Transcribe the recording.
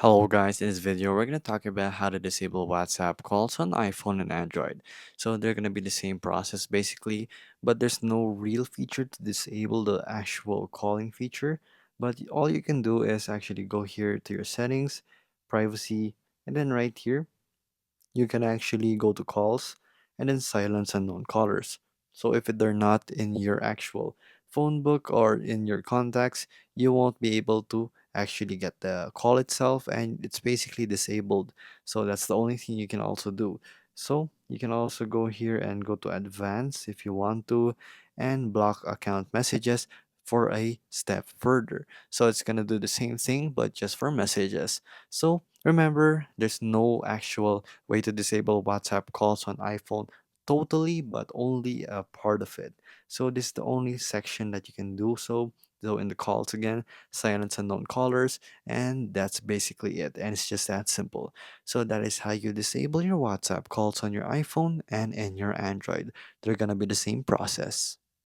Hello guys, in this video we're going to talk about how to disable WhatsApp calls on iPhone and Android. So they're going to be the same process basically, but there's no real feature to disable the actual calling feature. But all you can do is actually go here to your settings, privacy, and then right here you can actually go to calls and then silence unknown callers. So if they're not in your actual phone book or in your contacts, you won't be able to actually get the call itself and it's basically disabled. So that's the only thing you can also do. So you can also go here and go to advanced if you want to and block account messages for a step further. So it's gonna do the same thing but just for messages. So remember, there's no actual way to disable WhatsApp calls on iPhone totally, but only a part of it. So this is the only section that you can do so. So in the calls again, silence unknown callers, and that's basically it. And it's just that simple. So that is how you disable your WhatsApp calls on your iPhone and in your Android. They're gonna be the same process.